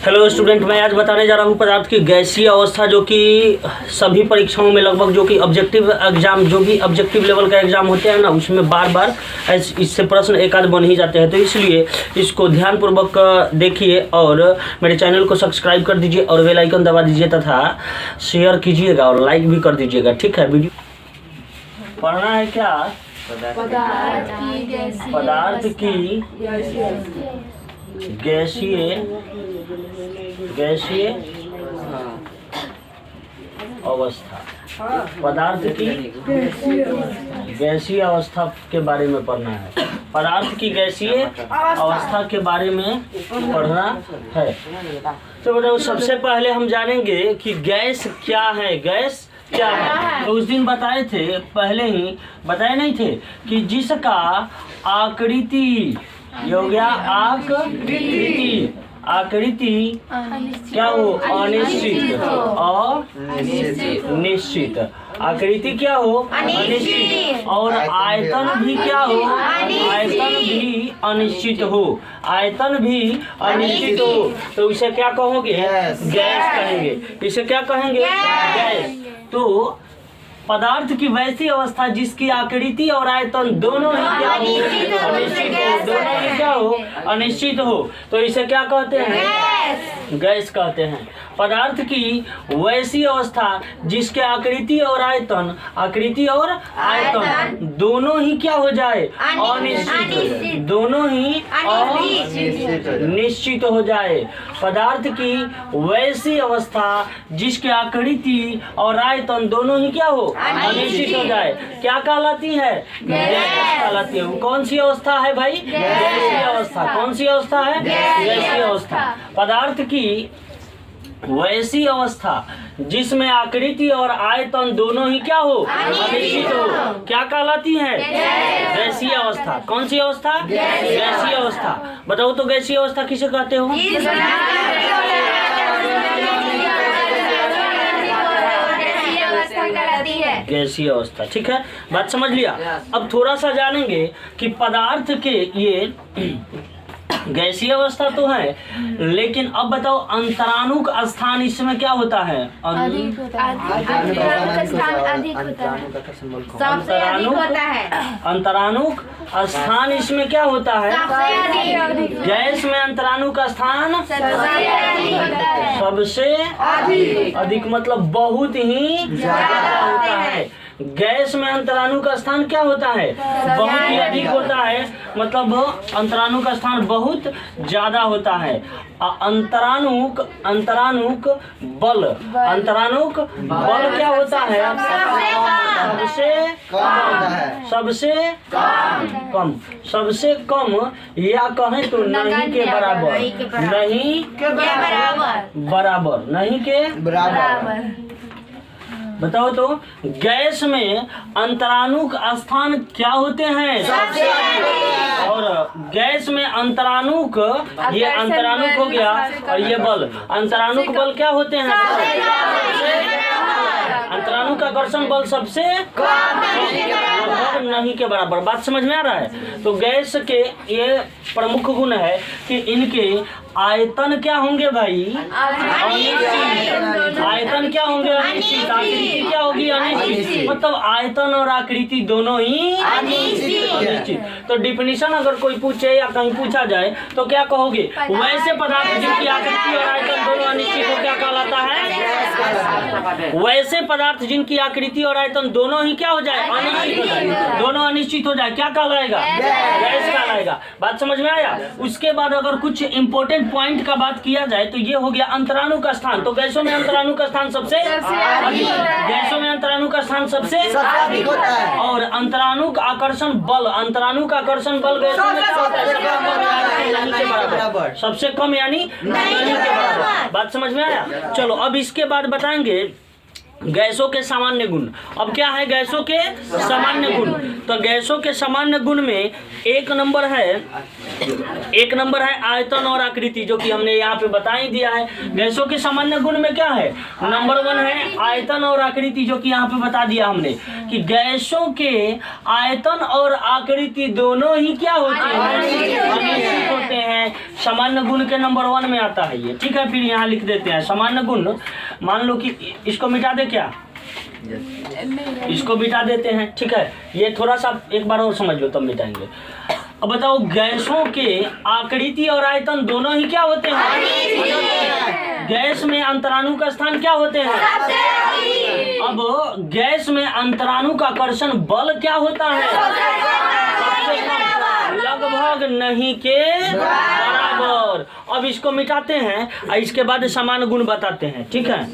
Hello student, मैं आज बताने जा रहा हूँ पदार्थ की गैसीय अवस्था, जो कि सभी परीक्षाओं में लगभग जो कि ऑब्जेक्टिव एग्जाम, जो भी ऑब्जेक्टिव लेवल का एग्जाम होते हैं ना, उसमें बार बार इससे प्रश्न एक आध बन ही जाते हैं। तो इसलिए इसको ध्यानपूर्वक देखिए और मेरे चैनल को सब्सक्राइब कर दीजिए और बेल आइकन दबा दीजिए तथा शेयर कीजिएगा और लाइक भी कर दीजिएगा। ठीक है, वीडियो पढ़ना है क्या? पदार्थ की गैसीय अवस्था, पदार्थ की गैसीय अवस्था के बारे में पढ़ना है। पदार्थ की गैसीय अवस्था के बारे में पढ़ना है। तो मतलब सबसे पहले हम जानेंगे कि गैस क्या है। गैस क्या है? तो उस दिन बताए थे, पहले ही बताए नहीं थे कि जिसका आकृति, ये हो गया आकृति क्या हो? अनिश्चित और निश्चित। आकृति क्या हो? अनिश्चित। और आयतन भी क्या हो? आयतन भी अनिश्चित हो। आयतन भी अनिश्चित हो। तो इसे क्या कहोगे? गैस कहेंगे। इसे क्या कहेंगे? गैस। तो पदार्थ की वैसी अवस्था जिसकी आकृति और आयतन दोनों ही क्या हो? अनिश्चित हो। दोनों ही क्या हो? अनिश्चित हो। तो इसे क्या कहते हैं? गैस कहते हैं। पदार्थ की वैसी अवस्था जिसके आकृति और आयतन दोनों ही क्या हो जाए? अनिश्चित। दोनों ही निश्चित हो जाए। पदार्थ की वैसी अवस्था जिसके आकृति और आयतन दोनों ही क्या हो? अनिश्चित हो जाए। क्या कहलाती है? गैस कहलाती है। कौन सी अवस्था है भाई? गैसीय अवस्था। कौन सी अवस्था है? गैसीय अवस्था। पदार्थ की वैसी अवस्था जिसमें आकृति और आयतन दोनों ही क्या हो? अनिश्चित हो। क्या कहलाती है? गैसीय अवस्था। कौन सी अवस्था? गैसीय अवस्था। बताओ तो गैसीय अवस्था किसे कहते हो? गैसीय अवस्था। ठीक है, बात समझ लिया। अब थोड़ा सा जानेंगे कि पदार्थ के ये गैसीय अवस्था तो है, लेकिन अब बताओ अंतराणुक स्थान इसमें क्या होता है? अंतराणुक स्थान इसमें क्या होता है? गैस में अंतराणुक स्थान सबसे अधिक, मतलब बहुत ही ज्यादा होता है। गैस में अंतराणु का स्थान क्या होता है? बहुत ही अधिक होता है, मतलब अंतराणु का स्थान बहुत ज्यादा होता है। अंतराणुक बल क्या होता है? सबसे कम या कहें तो नहीं के बराबर। नहीं के बराबर। बताओ तो गैस में अंतराणुक स्थान क्या होते हैं? सबसे अधिक। और गैस में अंतराणुक, ये अंतराणुक हो गया, और ये बल, अंतराणुक बल क्या होते हैं? अंतराणुक आकर्षण बल सबसे नहीं के बराबर। बात समझ में आ रहा है? तो गैस के ये प्रमुख गुण है कि इनके आयतन क्या होंगे भाई? अनिश्चित। आयतन क्या होंगे? अनिश्चित। आकृति क्या होगी? अनिश्चित। मतलब आयतन और आकृति दोनों ही अनिश्चित। तो डिफिनीशन अगर कोई पूछे या कहीं पूछा जाए तो क्या कहोगे? वैसे पदार्थ जिनकी आकृति और आयतन दोनों अनिश्चित हो क्या कहलाता है? वैसे पदार्थ जिनकी आकृति और आयतन दोनों ही क्या हो जाए? अनिश्चित हो जाए। दोनों अनिश्चित हो जाए, क्या कहलाएगा? गैस कहलाएगा। बात समझ में आया? उसके बाद अगर कुछ इंपॉर्टेंट पॉइंट का बात किया जाए तो ये हो गया अंतराणु का स्थान। तो गैसों में अंतराणु का स्थान सबसे अधिक। गैसों में अंतराणु का स्थान सबसे अधिक होता है। और अंतराणु का आकर्षण बल, गैसों में नहीं के बराबर, सबसे कम यानी नहीं के बराबर। बात समझ में आया? चलो अब इसके बाद बताएंगे गैसों के सामान्य गुण। अब क्या है गैसों के सामान्य गुण? तो गैसों के सामान्य गुण में एक नंबर है आयतन और आकृति, जो कि हमने यहाँ पे बता ही दिया है। गैसों के सामान्य गुण में क्या है? नंबर 1 है आयतन और आकृति, जो कि यहाँ पे बता दिया हमने कि गैसों के आयतन और आकृति दोनों ही क्या होते हैं? अनिश्चित होते हैं। सामान्य गुण के नंबर 1 में आता है ये, ठीक है। फिर यहाँ लिख देते हैं सामान्य गुण। मान लो कि इसको मिटा दे, क्या इसको मिटा देते हैं, ठीक है। ये थोड़ा सा एक बार और समझ लो तब मिटाएंगे। अब बताओ गैसों के आकृति और आयतन दोनों ही क्या होते हैं? गैस में अंतराणु का स्थान क्या होते हैं? अब गैस में अंतराणु का आकर्षण बल क्या होता है? लगभग नहीं के बराबर। अब इसको मिटाते हैं और इसके बाद समान गुण बताते हैं, ठीक है।